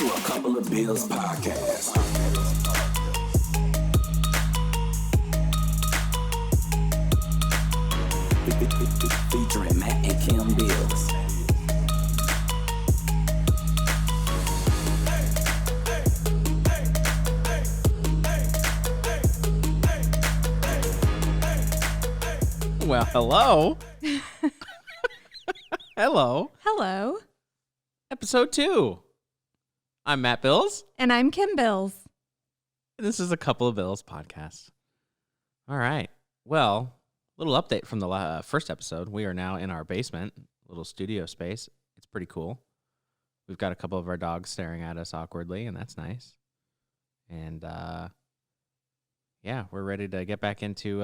to a Couple of Bills podcast. Featuring Matt and Kim Bills. Well, hello. Hello. Hello. Episode 2. I'm Matt Bills. And I'm Kim Bills. This is a Couple of Bills podcast. All right. Well, little update from the first episode. We are now in our basement, little studio space. It's pretty cool. We've got a couple of our dogs staring at us awkwardly, and that's nice. And, yeah, we're ready to get back into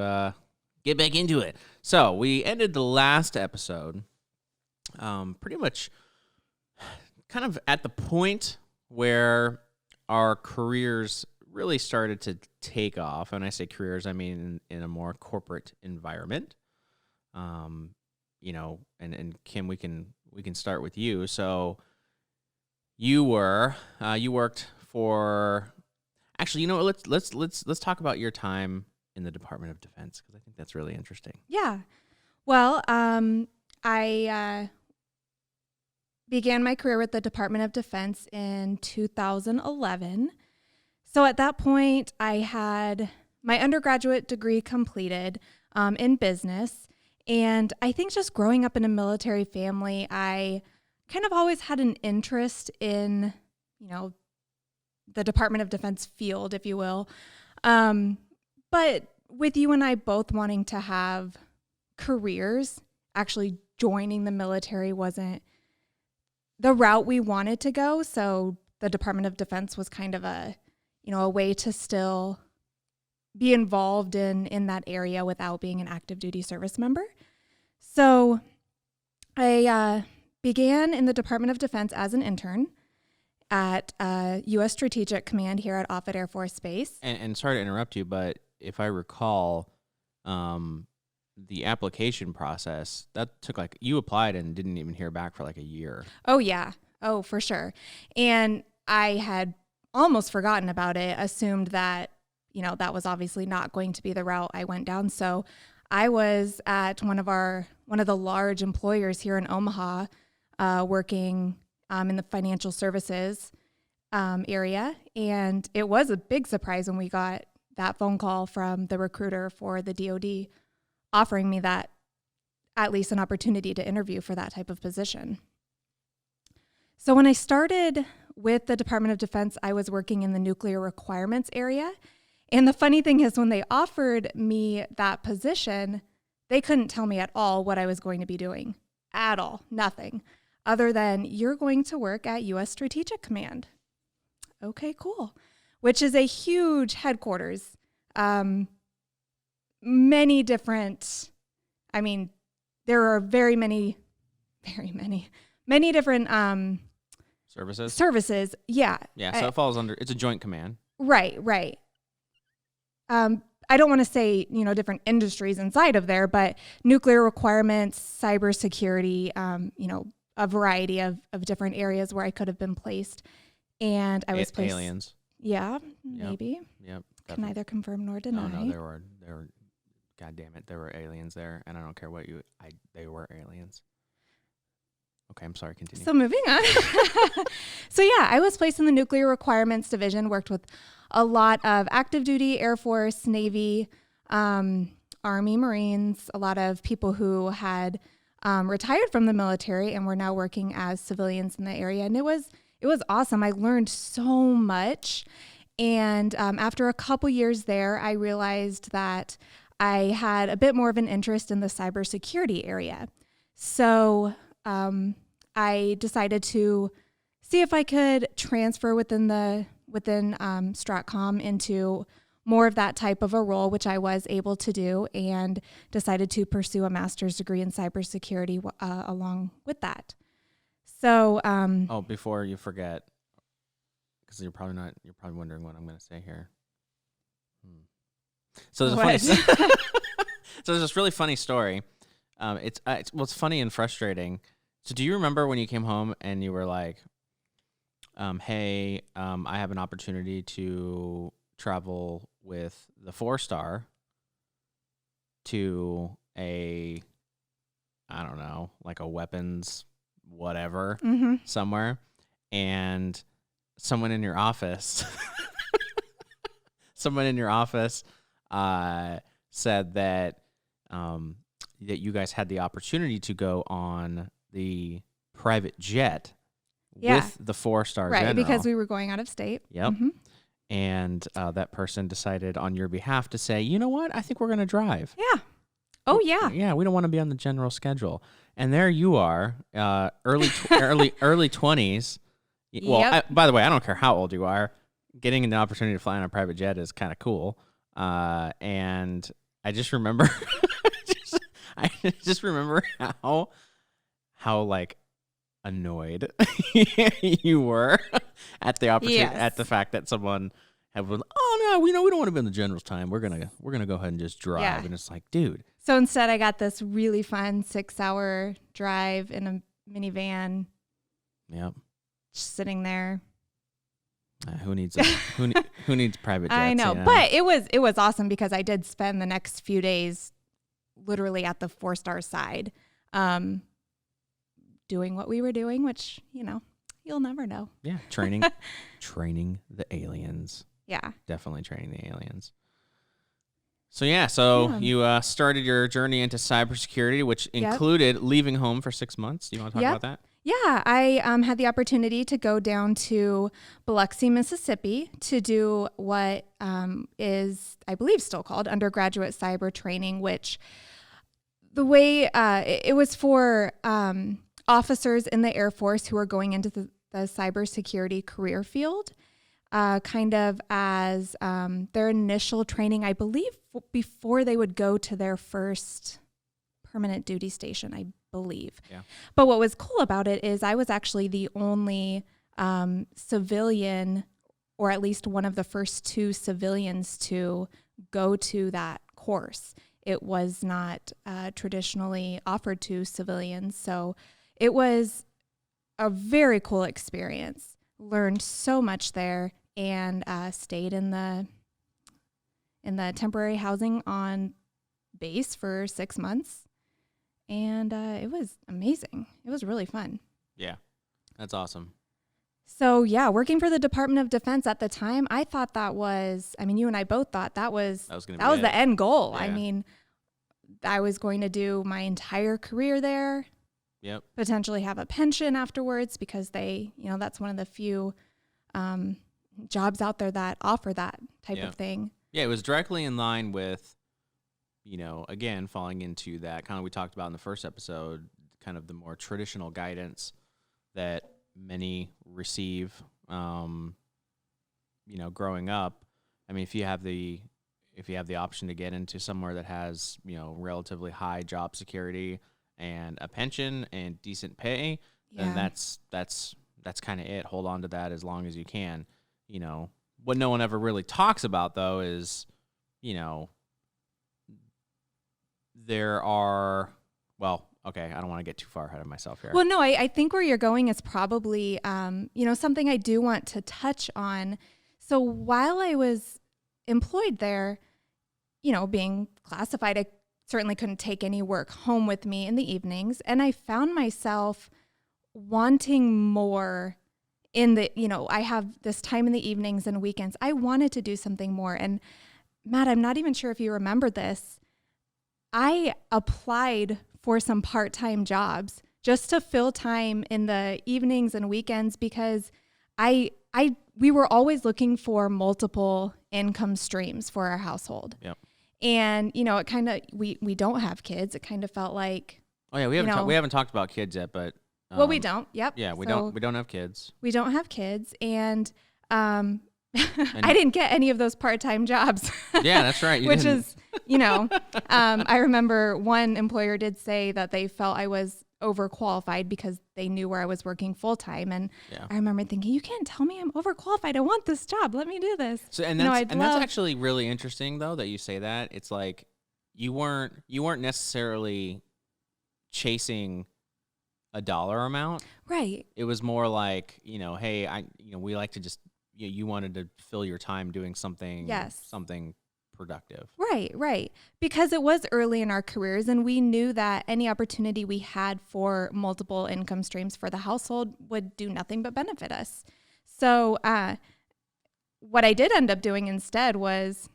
it. So we ended the last episode pretty much kind of at the point where our careers really started to take off. And when I say careers, I mean in a more corporate environment. And Kim, we can start with you. So you worked for, actually, let's talk about your time in the Department of Defense, because I think that's really interesting. Yeah. Well, I began my career with the Department of Defense in 2011. So at that point, I had my undergraduate degree completed in business. And I think just growing up in a military family, I kind of always had an interest in, the Department of Defense field, if you will. But with you and I both wanting to have careers, actually joining the military wasn't the route we wanted to go. So the Department of Defense was kind of a way to still be involved in that area without being an active duty service member. So I began in the Department of Defense as an intern at U.S. Strategic Command here at Offutt Air Force Base. And sorry to interrupt you, but if I recall, the application process, that took you applied and didn't even hear back for a year. Oh, yeah. Oh, for sure. And I had almost forgotten about it, assumed that, that was obviously not going to be the route I went down. So I was at one of the large employers here in Omaha, working in the financial services area. And it was a big surprise when we got that phone call from the recruiter for the DOD offering me that, at least an opportunity to interview for that type of position. So when I started with the Department of Defense, I was working in the nuclear requirements area. And the funny thing is, when they offered me that position, they couldn't tell me at all what I was going to be doing. At all. Nothing. Other than, you're going to work at U.S. Strategic Command. Okay, cool. Which is a huge headquarters. Many different, there are many different services. Yeah. Yeah, so it falls under, it's a joint command. Right. I don't want to say, different industries inside of there, but nuclear requirements, cybersecurity, a variety of different areas where I could have been placed. And I was placed. Aliens. Yeah, maybe. Yep. Can neither confirm nor deny. No, there were, God damn it, there were aliens there, and I don't care they were aliens. Okay, I'm sorry, continue. So moving on. So yeah, I was placed in the Nuclear Requirements Division, worked with a lot of active duty, Air Force, Navy, Army, Marines, a lot of people who had retired from the military and were now working as civilians in the area. And it was awesome. I learned so much. And after a couple years there, I realized that I had a bit more of an interest in the cybersecurity area. So I decided to see if I could transfer within StratCom into more of that type of a role, which I was able to do, and decided to pursue a master's degree in cybersecurity along with that. So, before you forget, because you're probably wondering what I'm going to say here. So there's this really funny story. It's funny and frustrating. So do you remember when you came home and you were like, hey, I have an opportunity to travel with the 4-star to a, I don't know, like a weapons whatever Mm-hmm. somewhere, and someone in your office said that that you guys had the opportunity to go on the private jet Yeah. with the 4-star Right, general. because we were going out of state. Yep. Mhm. And that person decided on your behalf to say, you know what, I think we're going to drive. Yeah. Oh, yeah. Yeah, we don't want to be on the general schedule. And there you are, early 20s. Well, Yep. by the way, I don't care how old you are. Getting an opportunity to fly on a private jet is kind of cool. And I just remember, I just remember how like annoyed you were at the opportunity, Yes. at the fact that someone had, oh no, we don't want to be on the general's time. We're gonna go ahead and just drive. Yeah. And it's like, dude. So instead, I got this really fun 6-hour drive in a minivan, Yep. just sitting there. Who needs who needs private jets? I know, you but it was awesome because I did spend the next few days literally at the 4-star side, doing what we were doing, which you'll never know. yeah, training the aliens. Yeah. Definitely training the aliens. So yeah, you started your journey into cybersecurity, which Yep. included leaving home for 6 months. Do you want to talk Yep. about that? Yeah, I had the opportunity to go down to Biloxi, Mississippi to do what is, I believe, still called undergraduate cyber training, which the way it was for officers in the Air Force who are going into the cybersecurity career field, kind of as their initial training, I believe, before they would go to their first permanent duty station, I believe. Yeah. But what was cool about it is I was actually the only civilian, or at least one of the first 2 civilians to go to that course. It was not traditionally offered to civilians. So it was a very cool experience. Learned so much there, and stayed in the temporary housing on base for 6 months. And it was amazing. It was really fun. Yeah, that's awesome. So yeah, working for the Department of Defense at the time, I thought that was, you and I both thought that was the end goal. Yeah. I mean, I was going to do my entire career there. Yep. Potentially have a pension afterwards because that's one of the few jobs out there that offer that type Yeah. of thing. Yeah, it was directly in line with, again, falling into that kind of we talked about in the first episode, kind of the more traditional guidance that many receive, growing up. I mean, if you have the option to get into somewhere that has, relatively high job security and a pension and decent pay, then that's kind of it. Hold on to that as long as you can. What no one ever really talks about though is, there are, okay, I don't want to get too far ahead of myself here. Well, no, I think where you're going is probably, something I do want to touch on. So while I was employed there, being classified, I certainly couldn't take any work home with me in the evenings. And I found myself wanting more in the, I have this time in the evenings and weekends. I wanted to do something more. And Matt, I'm not even sure if you remember this. I applied for some part-time jobs just to fill time in the evenings and weekends because we were always looking for multiple income streams for our household. Yep. And, it kind of, we don't have kids. It kind of felt like, oh yeah, we haven't talked about kids yet, but well, we don't. Yep. Yeah, we don't have kids. We don't have kids. And I didn't get any of those part-time jobs. Yeah, that's right. Which is, I remember one employer did say that they felt I was overqualified because they knew where I was working full-time. And yeah. I remember thinking, you can't tell me I'm overqualified. I want this job. Let me do this. So, that's actually really interesting though, that you say that. It's like you weren't necessarily chasing a dollar amount. Right. It was more like, hey, we like to just, you wanted to fill your time doing something, Yes. something productive. Right. Because it was early in our careers, and we knew that any opportunity we had for multiple income streams for the household would do nothing but benefit us. So what I did end up doing instead was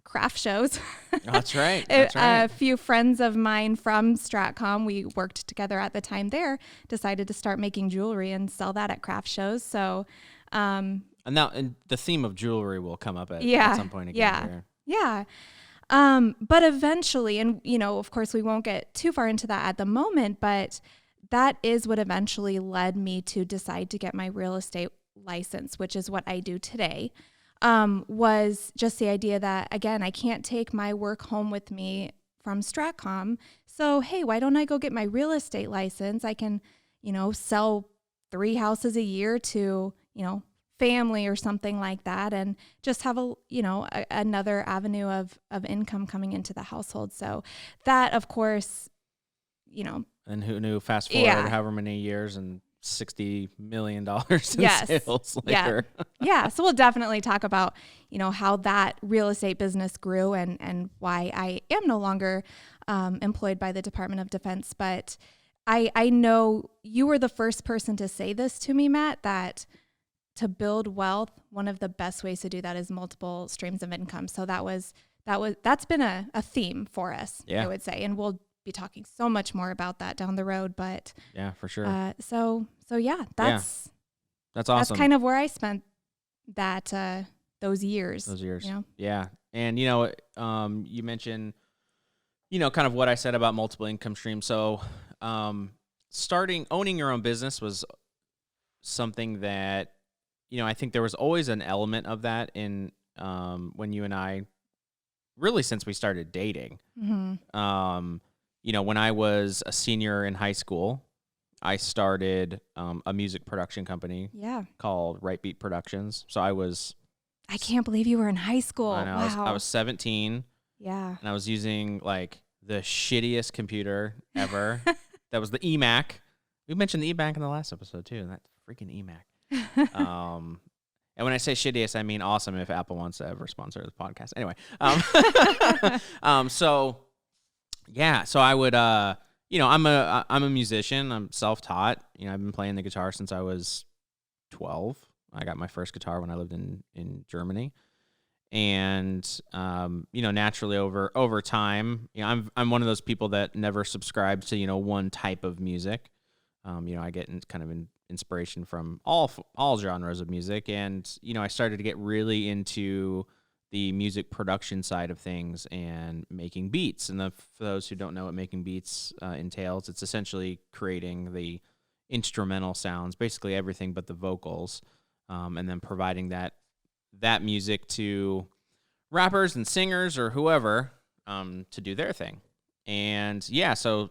craft shows. That's right. A few friends of mine from Stratcom, we worked together at the time there, decided to start making jewelry and sell that at craft shows. So, and the theme of jewelry will come up at some point again here. Yeah. But eventually, and of course we won't get too far into that at the moment, but that is what eventually led me to decide to get my real estate license, which is what I do today. Was just the idea that, again, I can't take my work home with me from Stratcom. So, hey, why don't I go get my real estate license? I can, sell 3 houses a year to, family or something like that, and just have another avenue of income coming into the household. So that, of course, And who knew, fast forward however many years and $60 million in sales later. Yeah. So we'll definitely talk about, how that real estate business grew and why I am no longer employed by the Department of Defense. But I know you were the first person to say this to me, Matt, that to build wealth, one of the best ways to do that is multiple streams of income. So that's been a theme for us, I would say. And we'll be talking so much more about that down the road, but yeah, for sure. So yeah, that's awesome. That's kind of where I spent those years. Yeah. And you mentioned kind of what I said about multiple income streams. So owning your own business was something that I think there was always an element of that in when you and I, really since we started dating. Mm-hmm. When I was a senior in high school, I started a music production company called Right Beat Productions. So I can't believe you were in high school. I know. Wow. I was 17. Yeah. And I was using like the shittiest computer ever. That was the eMac. We mentioned the eMac in the last episode too. That freaking eMac. And when I say shittiest, I mean awesome. If Apple wants to ever sponsor the podcast, anyway. So I would, I'm a musician. I'm self-taught. I've been playing the guitar since I was 12. I got my first guitar when I lived in Germany, and naturally over time, I'm one of those people that never subscribed to one type of music. I get kind of inspiration from all genres of music, and I started to get really into the music production side of things and making beats. And for those who don't know what making beats entails, it's essentially creating the instrumental sounds, basically everything but the vocals, and then providing that music to rappers and singers or whoever to do their thing. And so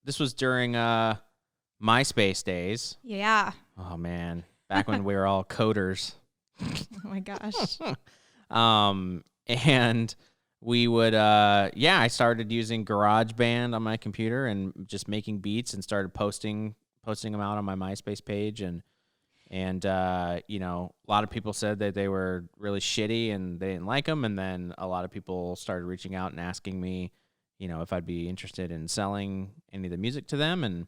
this was during MySpace days. Yeah. Oh man, back when we were all coders. Oh my gosh. And we would, I started using GarageBand on my computer and just making beats and started posting them out on my MySpace page. And a lot of people said that they were really shitty and they didn't like them. And then a lot of people started reaching out and asking me, if I'd be interested in selling any of the music to them. And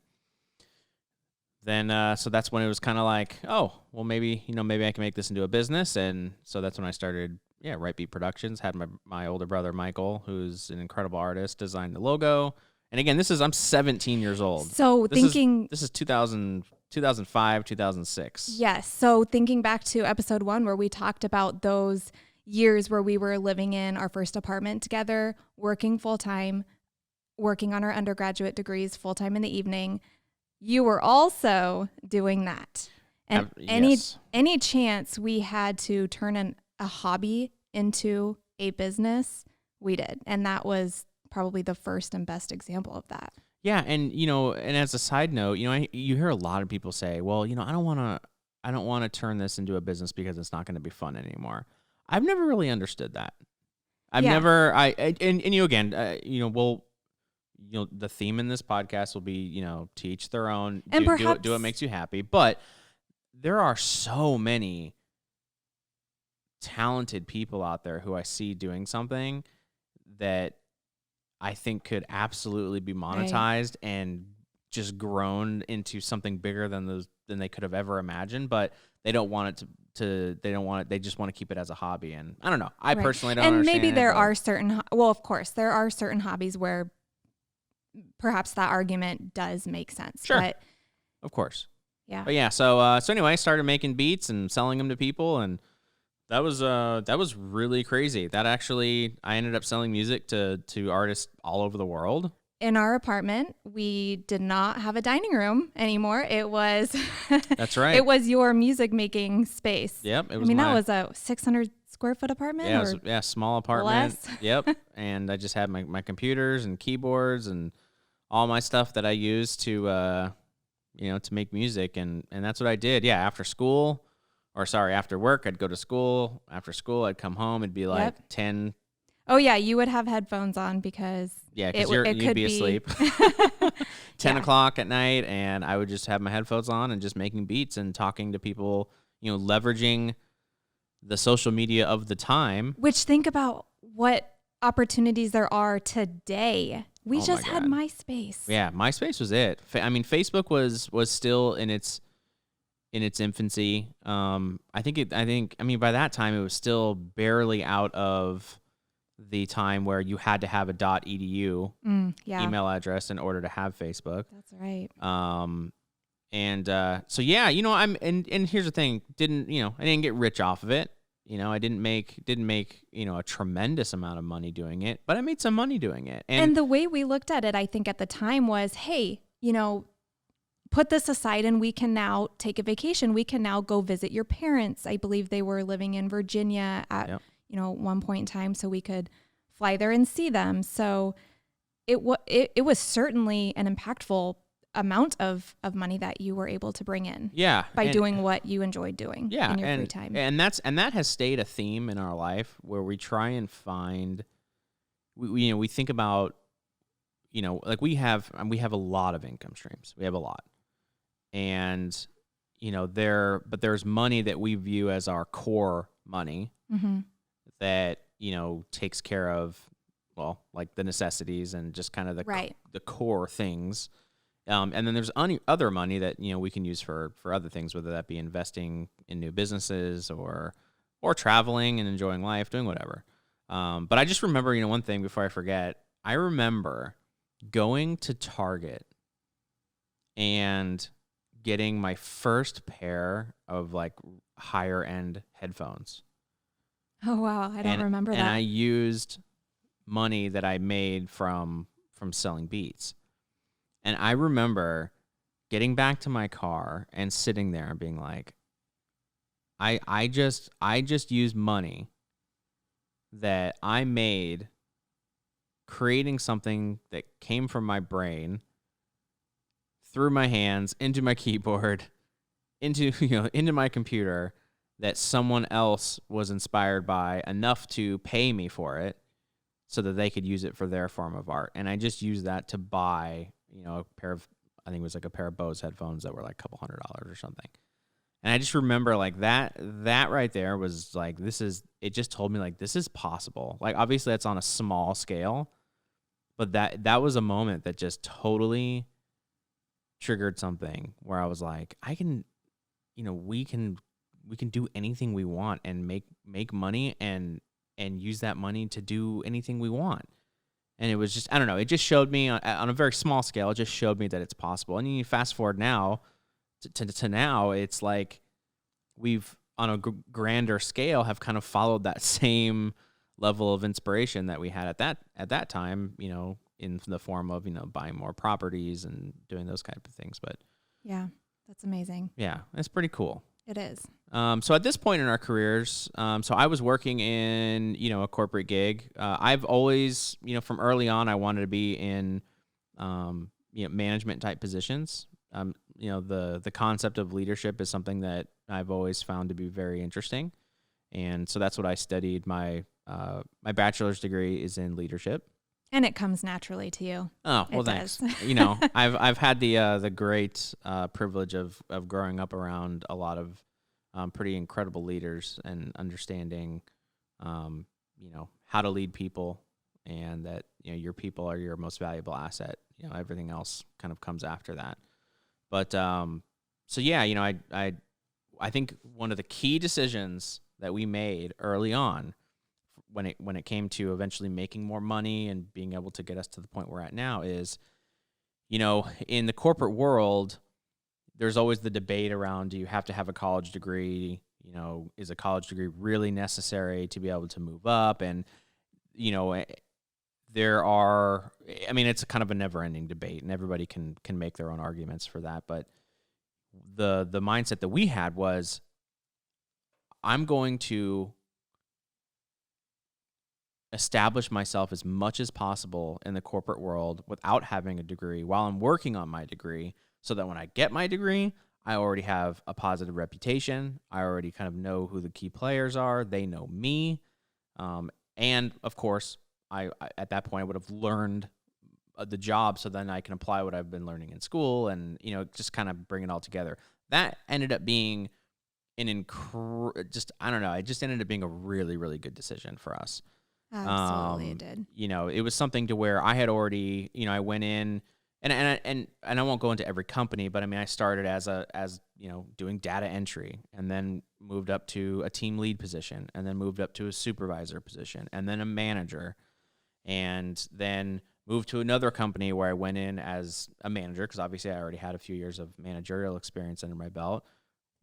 then, so that's when it was kind of like, oh, well, maybe I can make this into a business. And so that's when I started, Right Beat Productions. Had my older brother, Michael, who's an incredible artist, designed the logo. And again, I'm 17 years old. So this is 2005, 2006. Yes. So thinking back to episode 1, where we talked about those years where we were living in our first apartment together, working full time, working on our undergraduate degrees full time in the evening. You were also doing that. And any chance we had to turn a hobby into a business, we did. And that was probably the first and best example of that. Yeah. And, and as a side note, you hear a lot of people say, well, I don't want to turn this into a business because it's not going to be fun anymore. I've never really understood that. We'll the theme in this podcast will be, to each their own. And do perhaps what makes you happy. But there are so many talented people out there who I see doing something that I think could absolutely be monetized and just grown into something bigger than they could have ever imagined. But they don't want it they just want to keep it as a hobby. And I don't know. I personally don't understand. And maybe there it, are certain, well, of course, there are certain hobbies where perhaps that argument does make sense. Sure. But of course. yeah. But yeah, so anyway, I started making beats and selling them to people, and that was really crazy. That actually, I ended up selling music to artists all over the world. In our apartment, we did not have a dining room anymore. It was That's right. It was your music making space. Yep. It was that was a 600 square foot apartment. Yeah, it was, small apartment. Less? Yep. And I just had my computers and keyboards and all my stuff that I used to to make music, and that's what I did. Yeah, after work, I'd go to school. After school, I'd come home. It'd be like 10. Oh yeah, you would have headphones on because you'd be asleep. 10 o'clock at night, and I would just have my headphones on and just making beats and talking to people, leveraging the social media of the time. Which, think about what opportunities there are today. We just had MySpace. Yeah, MySpace was it. Facebook was still in its infancy. I think by that time it was still barely out of the time where you had to have a .edu email address in order to have Facebook. That's right. So yeah, and here's the thing, I didn't get rich off of it. I didn't make a tremendous amount of money doing it, but I made some money doing it. And the way we looked at it, I think at the time was, hey, put this aside and we can now take a vacation. We can now go visit your parents. I believe they were living in Virginia at one point in time, so we could fly there and see them. So it was certainly an impactful amount of money that you were able to bring in. Yeah. By doing what you enjoyed doing in your free time. And that has stayed a theme in our life where we try and find, we think about, like we have a lot of income streams. We have a lot. And, there's money that we view as our core money that, takes care of, well, like the necessities and just kind of the core things. And then there's other money that, we can use for other things, whether that be investing in new businesses or traveling and enjoying life, doing whatever. But I just remember, one thing before I forget, I remember going to Target and getting my first pair of like higher end headphones. Oh, wow. I don't remember that. And I used money that I made from selling beats. And I remember getting back to my car and sitting there and being like, I just used money that I made creating something that came from my brain, through my hands, into my keyboard, into my computer, that someone else was inspired by enough to pay me for it so that they could use it for their form of art. And I just used that to buy a pair of, I think it was like a pair of Bose headphones that were like a couple $100 or something. And I just remember like that right there was like, it just told me like, this is possible. Like, obviously that's on a small scale, but that was a moment that just totally triggered something where I was like, we can do anything we want and make money and use that money to do anything we want. And it was just, I don't know, it just showed me on a very small scale, it just showed me that it's possible. And you fast forward now to now, it's like we've, on a grander scale, have kind of followed that same level of inspiration that we had at that time, in the form of, buying more properties and doing those kind of things. But yeah, that's amazing. Yeah, it's pretty cool. It is. So at this point in our careers, so I was working in, a corporate gig. I've always, from early on, I wanted to be in, management type positions. The concept of leadership is something that I've always found to be very interesting. And so that's what I studied. My bachelor's degree is in leadership. And it comes naturally to you. Oh, well, It thanks. does. You know, I've had the great privilege of growing up around a lot of pretty incredible leaders and understanding, you know, how to lead people, and that, you know, your people are your most valuable asset. You know, everything else kind of comes after that. But so yeah, you know, I think one of the key decisions that we made early on, when it came to eventually making more money and being able to get us to the point we're at now, is, you know, in the corporate world, there's always the debate around, do you have to have a college degree? You know, is a college degree really necessary to be able to move up? And, you know, I mean, it's a kind of a never-ending debate, and everybody can make their own arguments for that. But the mindset that we had was, I'm going to establish myself as much as possible in the corporate world without having a degree while I'm working on my degree, so that when I get my degree, I already have a positive reputation. I already kind of know who the key players are. They know me. And of course, I at that point I would have learned the job, so then I can apply what I've been learning in school, and, you know, just kind of bring it all together. That ended up being I don't know, it just ended up being a really, really good decision for us. Absolutely, it did. You know, it was something to where I had already, you know, I went in, and I won't go into every company, but I mean, I started as you know, doing data entry, and then moved up to a team lead position, and then moved up to a supervisor position, and then a manager, and then moved to another company where I went in as a manager, because obviously I already had a few years of managerial experience under my belt.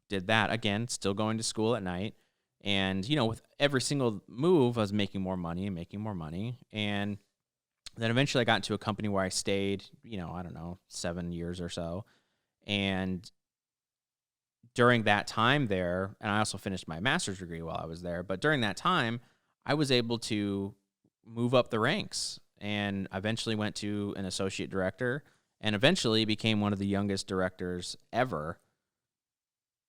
Did that again, still going to school at night. And, you know, with every single move, I was making more money and making more money. And then eventually I got into a company where I stayed, you know, I don't know, 7 years or so. And during that time there, and I also finished my master's degree while I was there, but during that time, I was able to move up the ranks, and eventually went to an associate director, and eventually became one of the youngest directors ever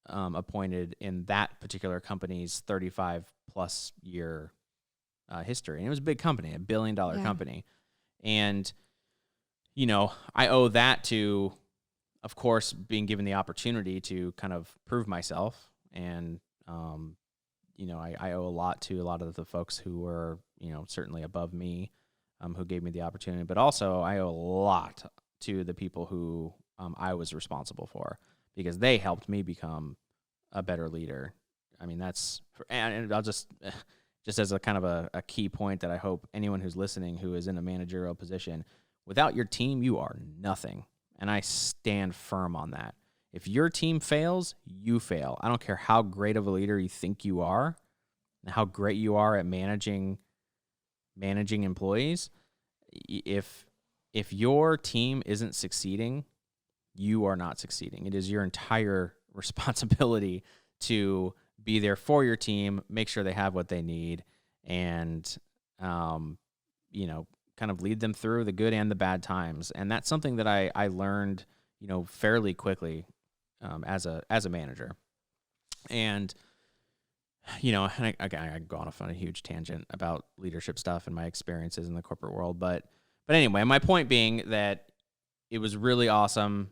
appointed in that particular company's 35-plus year history. And it was a big company, $1 billion company. And, you know, I owe that to, of course, being given the opportunity to kind of prove myself. And, you know, I owe a lot to a lot of the folks who were, you know, certainly above me, who gave me the opportunity. But also I owe a lot to the people who I was responsible for, because they helped me become a better leader. I mean, and I'll just as a kind of a key point that I hope anyone who's listening who is in a managerial position, without your team, you are nothing. And I stand firm on that. If your team fails, you fail. I don't care how great of a leader you think you are and how great you are at managing employees. If your team isn't succeeding, you are not succeeding. It is your entire responsibility to be there for your team, make sure they have what they need, and you know, kind of lead them through the good and the bad times. And that's something that I learned, you know, fairly quickly as a manager. And, you know, and I go off on a huge tangent about leadership stuff and my experiences in the corporate world, but anyway, my point being that it was really awesome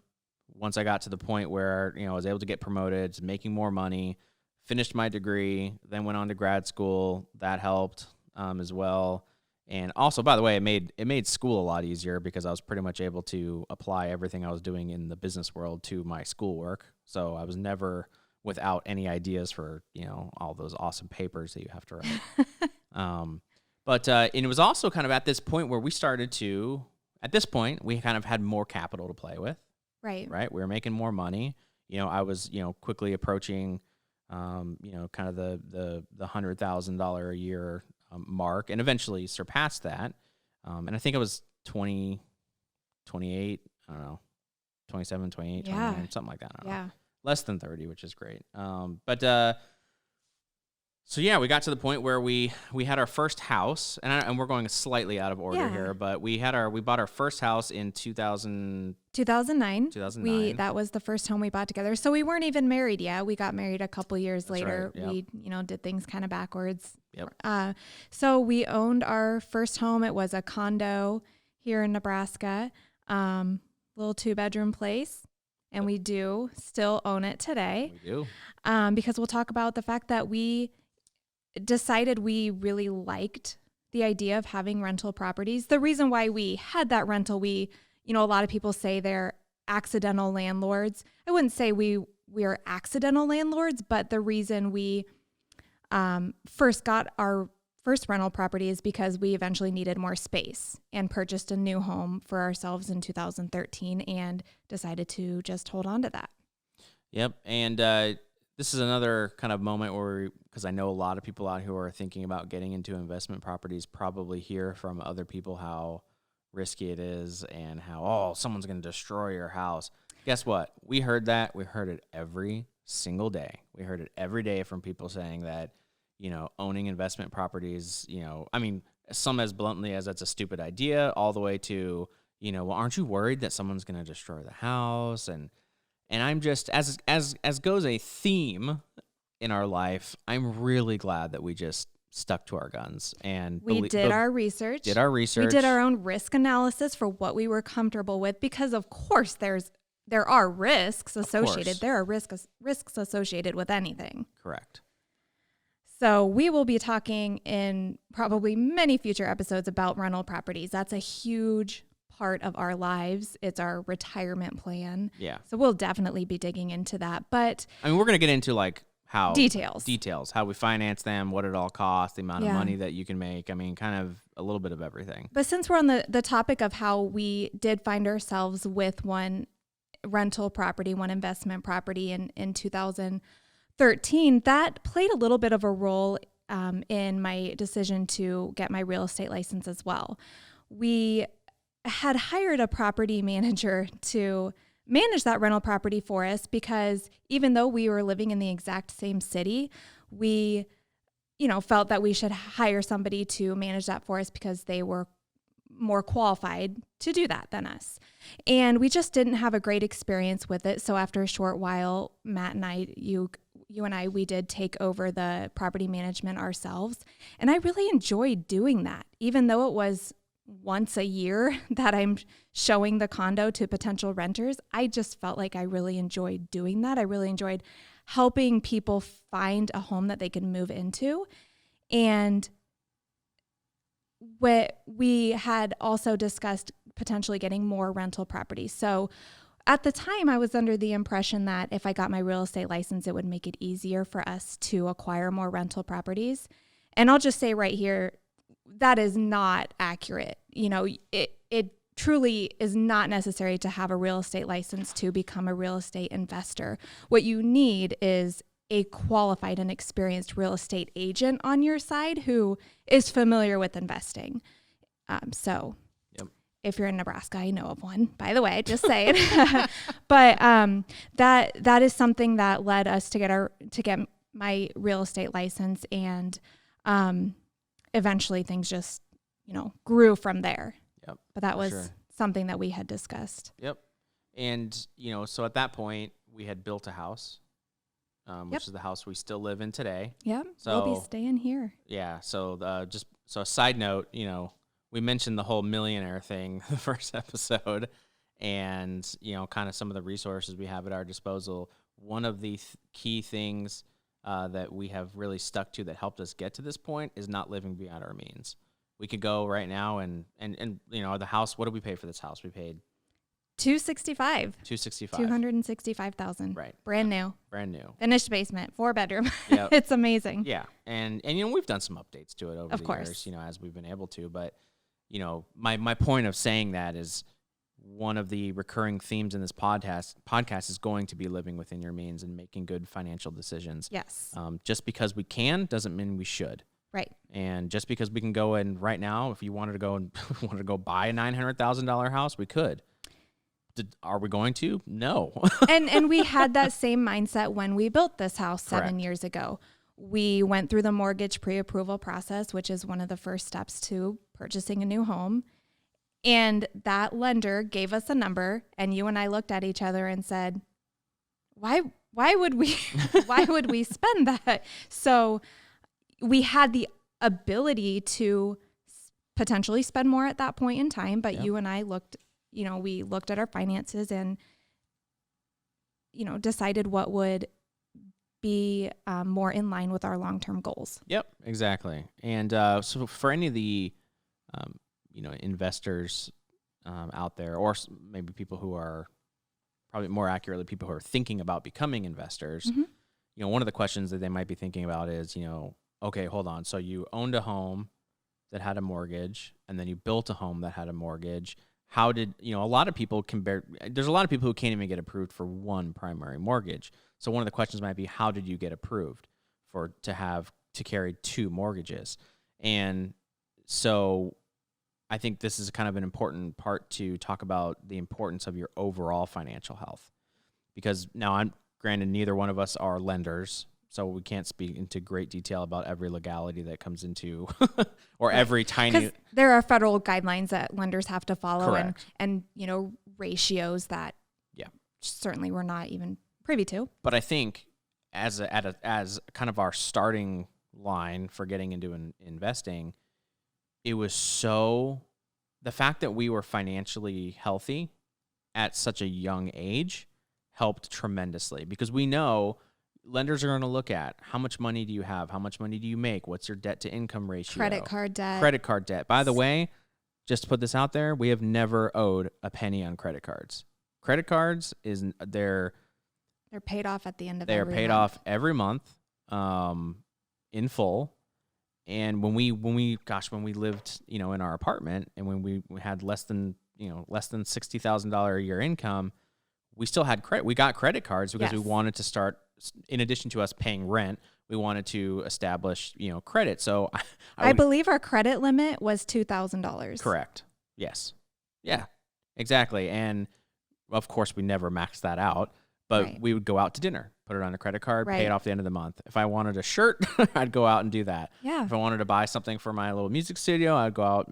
once I got to the point where, you know, I was able to get promoted, making more money, finished my degree, then went on to grad school. That helped as well. And also, by the way, it made school a lot easier, because I was pretty much able to apply everything I was doing in the business world to my schoolwork. So I was never without any ideas for, you know, all those awesome papers that you have to write. But it was also kind of at this point where we kind of had more capital to play with. Right. We were making more money. You know, I was, you know, quickly approaching, you know, kind of the $100,000 a year mark, and eventually surpassed that. And I think it was 28, I don't know, 27, 28, 29, something like that. I don't know. Less than 30, which is great. So yeah, we got to the point where we had our first house, and we're going slightly out of order Yeah. here, but we bought our first house in 2009. 2009. That was the first home we bought together. So we weren't even married yet. We got married a couple years later. right, yep. We, did things kind of backwards. Yep. So we owned our first home. It was a condo here in Nebraska, little 2-bedroom place. And we do still own it today. We do. Because we'll talk about the fact that we decided we really liked the idea of having rental properties. The reason why we had that rental, a lot of people say they're accidental landlords. I wouldn't say we're accidental landlords, but the reason we first got our first rental property is because we eventually needed more space and purchased a new home for ourselves in 2013 and decided to just hold on to that. Yep. And this is another kind of moment where, because I know a lot of people out who are thinking about getting into investment properties probably hear from other people how risky it is and how, someone's going to destroy your house. Guess what? We heard that. We heard it every single day. We heard it every day from people saying that, owning investment properties, some as bluntly as that's a stupid idea, all the way to, well, aren't you worried that someone's going to destroy the house? And I'm just, as goes a theme in our life, I'm really glad that we just stuck to our guns and we did our research. We did our own risk analysis for what we were comfortable with, because of course there are risks associated. There are risks associated with anything. Correct. So we will be talking in probably many future episodes about rental properties. That's a huge part of our lives. It's our retirement plan. Yeah. So we'll definitely be digging into that. But we're going to get into how details, how we finance them, what it all costs, the amount of money that you can make. Kind of a little bit of everything. But since we're on the topic of how we did find ourselves with one rental property, one investment property in 2013, that played a little bit of a role in my decision to get my real estate license as well. We had hired a property manager to manage that rental property for us, because even though we were living in the exact same city, we, felt that we should hire somebody to manage that for us because they were more qualified to do that than us. And we just didn't have a great experience with it. So after a short while, Matt and I, you and I, we did take over the property management ourselves. And I really enjoyed doing that, even though it was once a year that I'm showing the condo to potential renters. I just felt like I really enjoyed doing that. I really enjoyed helping people find a home that they can move into. And we had also discussed potentially getting more rental properties. So at the time, I was under the impression that if I got my real estate license, it would make it easier for us to acquire more rental properties. And I'll just say right here, that is not accurate. It truly is not necessary to have a real estate license to become a real estate investor. What you need is a qualified and experienced real estate agent on your side who is familiar with investing. So if you're in Nebraska, I know of one, by the way, just saying. But that is something that led us to get my real estate license, and eventually things just, grew from there. Yep. But that was something that we had discussed. Yep. And, so at that point we had built a house, which is the house we still live in today. Yep. So we'll be staying here. Yeah. So so a side note, we mentioned the whole millionaire thing the first episode, and, kind of some of the resources we have at our disposal. One of the key things that we have really stuck to that helped us get to this point is not living beyond our means. We could go right now and the house, what did we pay for this house? We paid $265,000. Right. Brand new. Finished basement, 4-bedroom. Yep. It's amazing. Yeah. And we've done some updates to it over the years, as we've been able to, but my point of saying that is one of the recurring themes in this podcast is going to be living within your means and making good financial decisions. Yes. Just because we can doesn't mean we should. Right. And just because we can go in right now, if you wanted to go buy a $900,000 house, we could. Are we going to? No. and we had that same mindset when we built this house 7 years ago. we went through the mortgage pre-approval process, which is one of the first steps to purchasing a new home. And that lender gave us a number, and you and I looked at each other and said, why would we why would we spend that? So we had the ability to potentially spend more at that point in time, but you and I looked, we looked at our finances and, decided what would be more in line with our long-term goals. Yep, exactly. And so for any of the, investors out there, or maybe people who are probably more accurately people who are thinking about becoming investors, one of the questions that they might be thinking about is, okay, hold on. So you owned a home that had a mortgage, and then you built a home that had a mortgage. How did, a lot of people there's a lot of people who can't even get approved for one primary mortgage. So one of the questions might be, how did you get approved to carry two mortgages? And so I think this is kind of an important part to talk about the importance of your overall financial health, because now granted, neither one of us are lenders, so we can't speak into great detail about every legality that comes into or every tiny. Because there are federal guidelines that lenders have to follow, Correct. and ratios that certainly we're not even privy to. But I think as kind of our starting line for getting into investing, it was the fact that we were financially healthy at such a young age helped tremendously, because we know lenders are going to look at how much money do you have, how much money do you make, what's your debt to income ratio, Credit card debt. By the way, just to put this out there, we have never owed a penny on credit cards. Credit cards they're paid off at the end of They are every paid month. off every month, in full. And when we lived, in our apartment, and when we had less than $60,000 a year income, we still had credit. We got credit cards because we wanted to start, in addition to us paying rent, we wanted to establish, credit. So I believe our credit limit was $2,000. Correct. Yes. Yeah, exactly. And of course we never maxed that out, but we would go out to dinner, put it on a credit card, pay it off at the end of the month. If I wanted a shirt, I'd go out and do that. Yeah. If I wanted to buy something for my little music studio, I'd go out,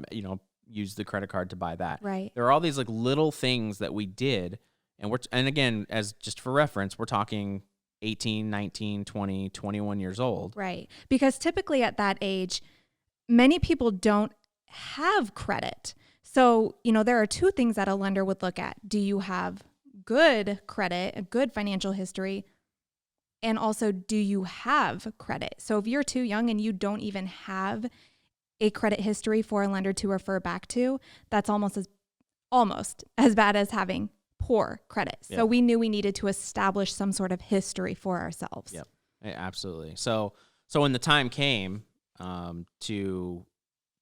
use the credit card to buy that. Right. There are all these like little things that we did. And again, as just for reference, we're talking 18, 19, 20, 21 years old. Right. Because typically at that age, many people don't have credit. So, there are two things that a lender would look at. Do you have good credit, a good financial history? And also, do you have credit? So if you're too young and you don't even have a credit history for a lender to refer back to, that's almost as bad as having poor credit. So we knew we needed to establish some sort of history for ourselves. Yep, absolutely. So when the time came to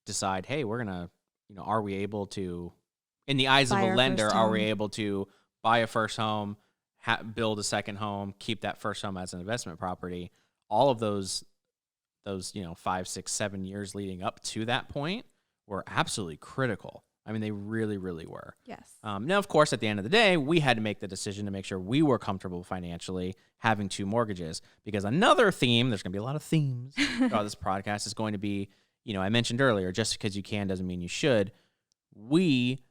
decide, hey, we're gonna, are we able to, in the eyes of a lender, are we able to buy a first home, build a second home, keep that first home as an investment property? All of those 5, 6, 7 years leading up to that point were absolutely critical. I mean, they really, really were. Yes. Now, of course, at the end of the day, we had to make the decision to make sure we were comfortable financially having two mortgages, because another theme, there's going to be a lot of themes throughout this podcast, is going to be, I mentioned earlier, just because you can doesn't mean you should. We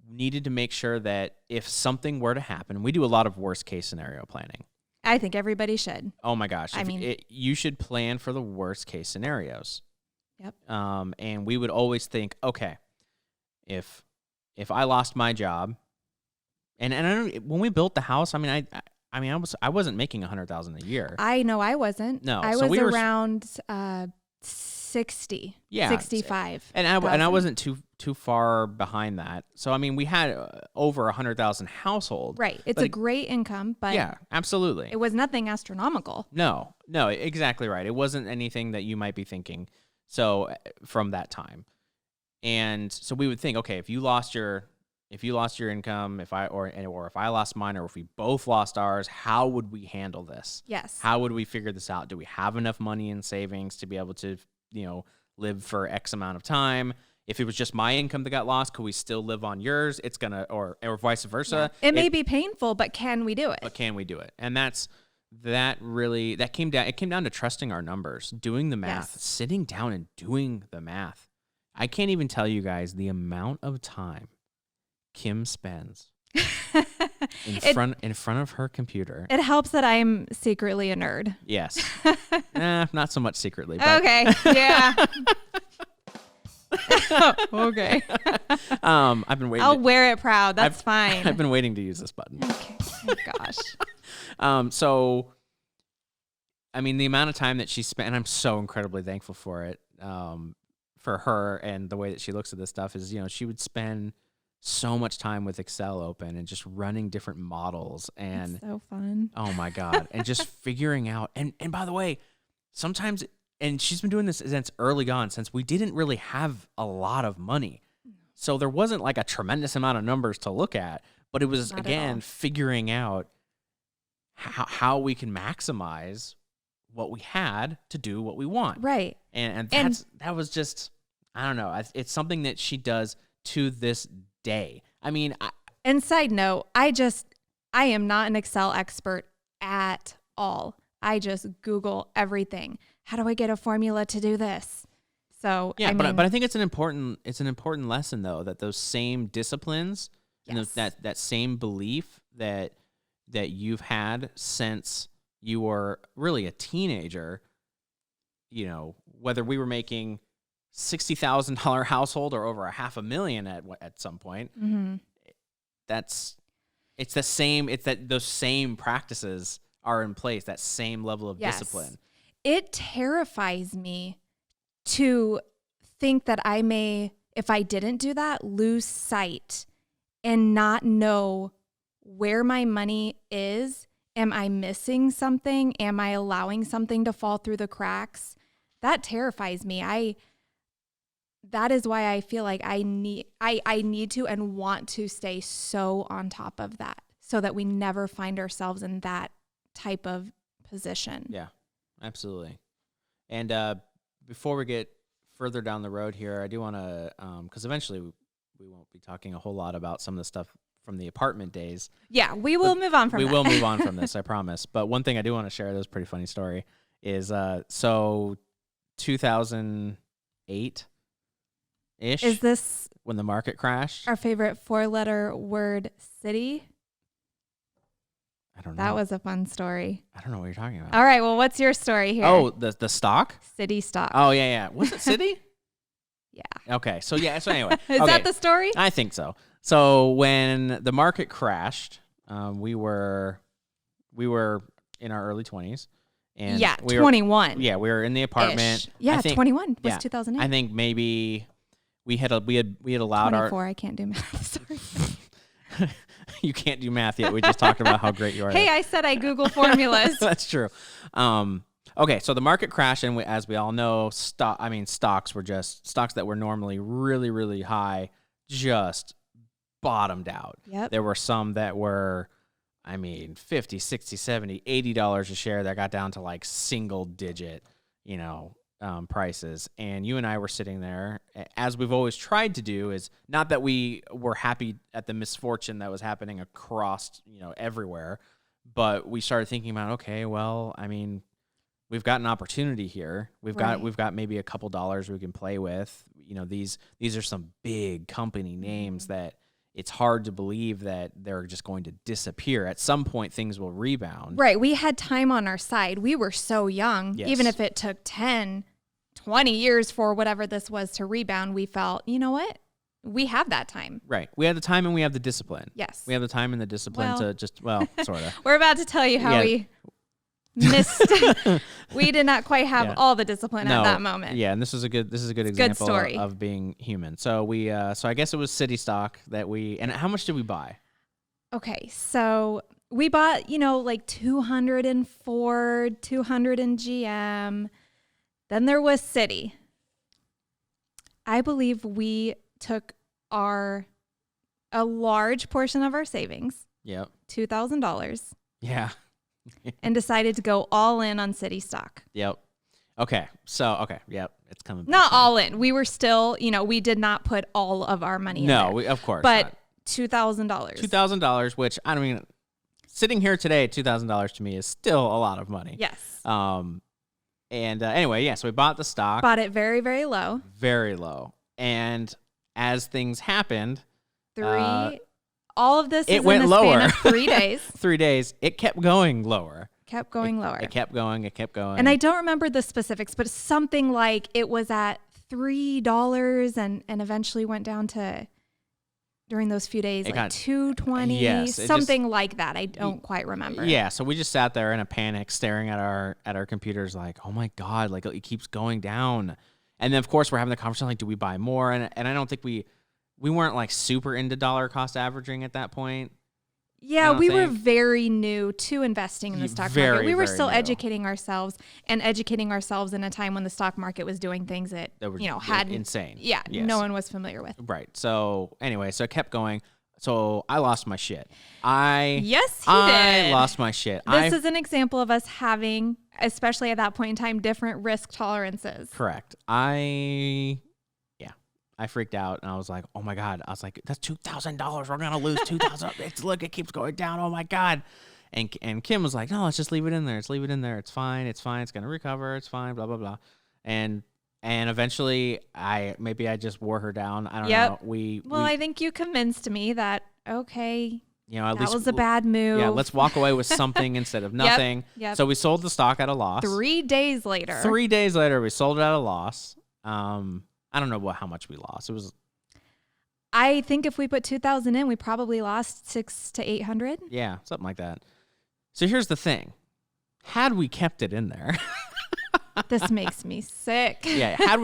needed to make sure that if something were to happen, we do a lot of worst case scenario planning. I think everybody should. Oh my gosh. You should plan for the worst case scenarios. Yep. And we would always think, okay, if I lost my job, and I don't, when we built the house, I wasn't making $100,000 a year. I know I wasn't. No, I so was we were around 60, 65. And I wasn't too far behind that. So we had over 100,000 household. Right. It's a great income, but yeah, absolutely. It was nothing astronomical. No, exactly right. It wasn't anything that you might be thinking. So from that time. And so we would think, okay, if you lost your income, if I lost mine, or if we both lost ours, how would we handle this? Yes. How would we figure this out? Do we have enough money in savings to be able to, live for X amount of time? If it was just my income that got lost, could we still live on yours? It's gonna, or vice versa. Yeah. It may be painful, but can we do it? But can we do it? And that's that came down. It came down to trusting our numbers, doing the math, Yes. sitting down and doing the math. I can't even tell you guys the amount of time Kim spends in front of her computer. It helps that I'm secretly a nerd. Yes. Not so much secretly. But, Okay. Yeah. Okay. I've been waiting. I'll wear it proud. That's fine. I've been waiting to use this button. Okay. Oh, gosh. So, I mean, the amount of time that she spent, and I'm so incredibly thankful for it, for her and the way that she looks at this stuff is, she would spend so much time with Excel open and just running different models and It's so fun. oh my God, and just figuring out. And by the way, sometimes, and she's been doing this since early on, since we didn't really have a lot of money. So there wasn't like a tremendous amount of numbers to look at, but it was, Not at again, all. figuring out how we can maximize what we had to do what we want. Right. And that was just, I don't know. It's something that she does to this day. I mean, And side note, I am not an Excel expert at all. I just Google everything. How do I get a formula to do this? So yeah, I but mean, I think it's an important lesson though, that those same disciplines and Yes. that same belief that you've had since you were really a teenager, whether we were making $60,000 household or over $500,000 at some point, mhm. it's the same. It's that those same practices are in place. That same level of Yes. discipline. It terrifies me to think that I may, if I didn't do that, lose sight and not know where my money is. Am I missing something? Am I allowing something to fall through the cracks? That terrifies me. That is why I feel like I need to and want to stay so on top of that so that we never find ourselves in that type of position. Yeah, absolutely. And before we get further down the road here, I do want to, because eventually we won't be talking a whole lot about some of the stuff from the apartment days. Yeah, we will move on from that. We will move on from this, I promise. But one thing I do want to share, that was a pretty funny story, is so 2008-ish, Is this when the market crashed. our favorite 4-letter word, city? I don't know. That was a fun story. I don't know what you're talking about. All right, well, what's your story here? Oh, the stock? City stock. Oh, yeah. Was it City? Yeah. Okay. So anyway. Is that the story? I think so. So when the market crashed, we were in our early 20s, and Yeah, we 21. we were in the apartment. Ish. Yeah, I think, 21 was yeah, 2008. I think maybe we had allowed 24, I can't do math. Sorry. you can't do math yet. We just talked about how great you are. Hey, I said I Google formulas. That's true. Okay, so the market crashed, and as we all know, stocks that were normally really, really high, just bottomed out. Yep. There were some that were, $50, $60, $70, $80 a share that got down to like single digit, prices. And you and I were sitting there, as we've always tried to do, is not that we were happy at the misfortune that was happening across, everywhere, but we started thinking about, okay, well, we've got an opportunity here. We've got maybe a couple dollars we can play with. These are some big company names that it's hard to believe that they're just going to disappear. At some point, things will rebound. Right. We had time on our side. We were so young. Yes. Even if it took 10, 20 years for whatever this was to rebound, we felt, you know what? We have that time. Right. We have the time and we have the discipline. Yes. We have the time and the discipline to just, sort of. We're about to tell you how Yeah. we missed. We did not quite have Yeah. all the discipline at that moment. Yeah, and this is a good example story. of being human. So I guess it was City stock and how much did we buy? Okay, so we bought, like 200 in Ford, 200 in GM. Then there was City. I believe we took a large portion of our savings, Yep. $2,000, Yeah. and decided to go all in on City stock. Yep. Okay. Yep. It's coming back Not now. all in. We were still, we did not put all of our money in there. No, of course but not. $2,000. $2,000, which sitting here today, $2,000 to me is still a lot of money. Yes. And anyway, yeah, so we bought the stock. Bought it very, very low. Very low. And as things happened, All of this it is went in the lower. span of 3 days. 3 days, it kept going lower. Kept going lower. It kept going. It kept going. And I don't remember the specifics, but something like it was at $3 and eventually went down to, during those few days, It like got- $2.20, yes, it something like that. I don't quite remember. Yeah, so we just sat there in a panic, staring at our computers, like, oh my god, like it keeps going down. And then of course we're having the conversation like, do we buy more? And I don't think we weren't like super into dollar cost averaging at that point. Yeah, don't we were think- very new to investing in the stock Very, market. We were very still new. educating ourselves in a time when the stock market was doing things that That were had insane. Yeah, Yes. no one was familiar with. Right. So anyway, so it kept going. So I lost my shit. I Yes, he did. lost my shit. This is an example of us having, especially at that point in time, different risk tolerances. Correct. I freaked out and I was like, oh my God. I was like, that's $2,000. We're going to lose $2,000. Look, it keeps going down. Oh my God. And Kim was like, no, let's just leave it in there. Let's leave it in there. It's fine. It's fine. It's going to recover. It's fine. Blah, blah, blah. And eventually I just wore her down. I don't know. I think you convinced me that, okay, at that least was a bad move. Yeah, let's walk away with something instead of nothing. Yep. So we sold the stock at a loss. 3 days later. 3 days later, we sold it at a loss. I don't know how much we lost. It was, I think if we put 2,000 in, we probably lost 600 to 800. yeah, something like that. So here's the thing: had we kept it in there, This makes me sick. yeah, had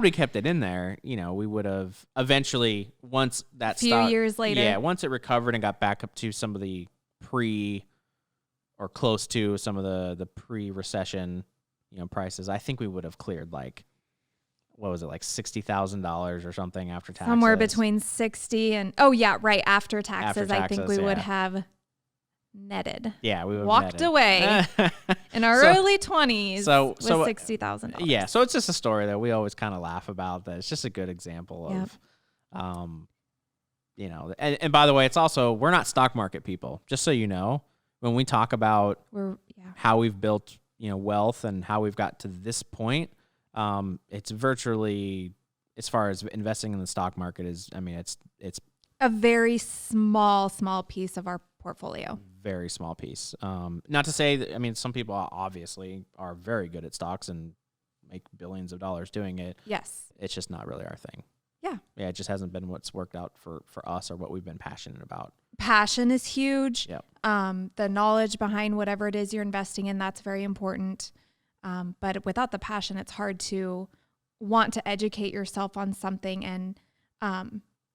we kept it in there, we would have eventually, once that Few stock, years later. yeah, once it recovered and got back up to some of the or close to some of the pre-recession, prices, I think we would have cleared like, what was it, like $60,000 or something after taxes? Somewhere between 60 and, after taxes, I think we would yeah. have netted. Yeah, we would have Walked netted. away in our So- early 20s so- with so, $60,000. Yeah, so it's just a story that we always kind of laugh about. That it's just a good example Yep. of, and by the way, it's also, we're not stock market people. Just so you know, when we talk about how we've built, wealth and how we've got to this point, it's virtually, as far as investing in the stock market it's a very small piece of our portfolio. very small piece. Not to say that, some people obviously are very good at stocks and make billions of dollars doing it. Yes. It's just not really our thing. Yeah. Yeah, it just hasn't been what's worked out for us or what we've been passionate about. Passion is huge. Yep. The knowledge behind whatever it is you're investing in, that's very important. But without the passion, it's hard to want to educate yourself on something and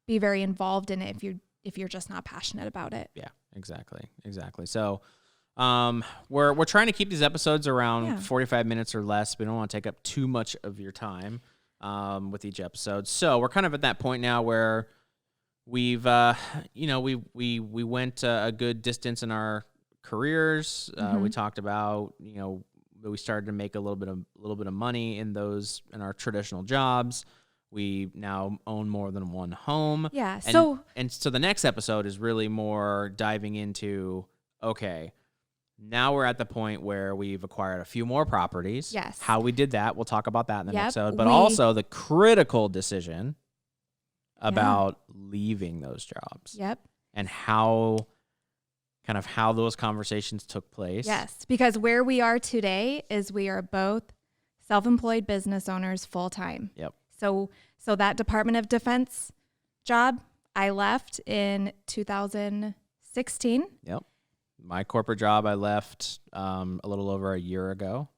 be very involved in it if you're just not passionate about it. Yeah, exactly. So we're trying to keep these episodes around 45 minutes or less. We don't want to take up too much of your time with each episode. So we're kind of at that point now where we've we went a good distance in our careers. We talked about we started to make a little bit of money in our traditional jobs. We now own more than one home. Yeah. And so the next episode is really more diving into, okay, now we're at the point where we've acquired a few more properties. Yes. How we did that, we'll talk about that in the next episode. But we- also the critical decision about leaving those jobs. Yep. And how those conversations took place. Yes, because where we are today is we are both self-employed business owners full-time. Yep. So that Department of Defense job I left in 2016. Yep. My corporate job I left a little over a year ago.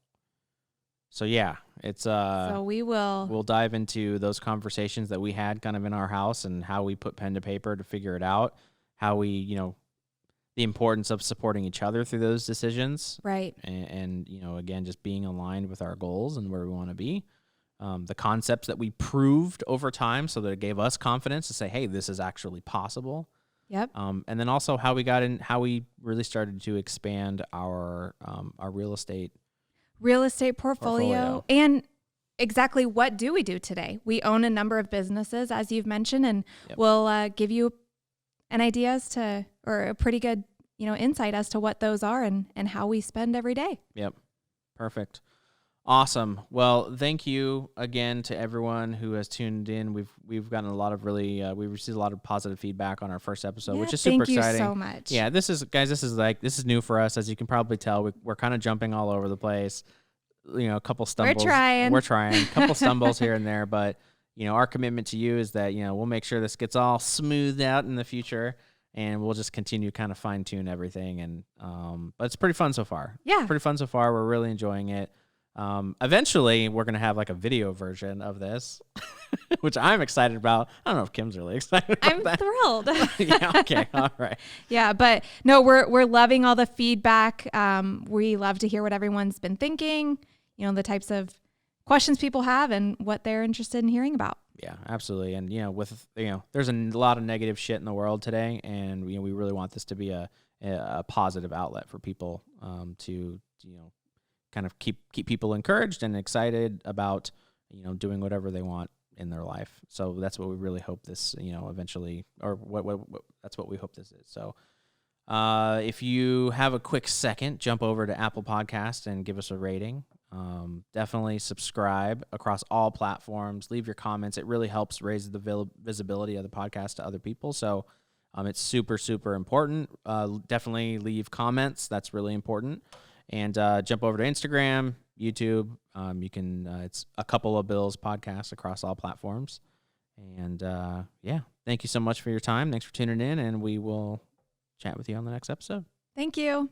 So yeah, it's So we'll dive into those conversations that we had kind of in our house and how we put pen to paper to figure it out, how we, the importance of supporting each other through those decisions. Right. And again, just being aligned with our goals and where we want to be. The concepts that we proved over time so that it gave us confidence to say, hey, this is actually possible. Yep. And then also how we really started to expand our real estate portfolio. And exactly what do we do today? We own a number of businesses, as you've mentioned, and we'll give you an idea or a pretty good insight as to what those are and how we spend every day. Yep. Perfect. Awesome. Well, thank you again to everyone who has tuned in. We've gotten a lot of we've received a lot of positive feedback on our first episode, which is super exciting. Thank you so much. Yeah, this is new for us. As you can probably tell, we're kind of jumping all over the place. A couple stumbles. We're trying. A couple stumbles here and there, but our commitment to you is that we'll make sure this gets all smoothed out in the future, and we'll just continue kind of fine tune everything. And but it's pretty fun so far. Yeah, pretty fun so far. We're really enjoying it. Eventually, we're going to have like a video version of this, which I'm excited about. I don't know if Kim's really excited about that. I'm thrilled. Yeah, okay. All right. Yeah, but no, we're loving all the feedback. We love to hear what everyone's been thinking, the types of questions people have and what they're interested in hearing about. Yeah, absolutely. And, there's a lot of negative shit in the world today. And, we really want this to be a positive outlet for people to kind of keep people encouraged and excited about, doing whatever they want in their life. So that's what we really hope this, eventually, or what that's what we hope this is. So if you have a quick second, jump over to Apple Podcast and give us a rating. Definitely subscribe across all platforms. Leave your comments. It really helps raise the visibility of the podcast to other people. So it's super, super important. Definitely leave comments. That's really important. And jump over to Instagram, YouTube. You can. It's A Couple of Bills podcast across all platforms. And thank you so much for your time. Thanks for tuning in, and we will chat with you on the next episode. Thank you.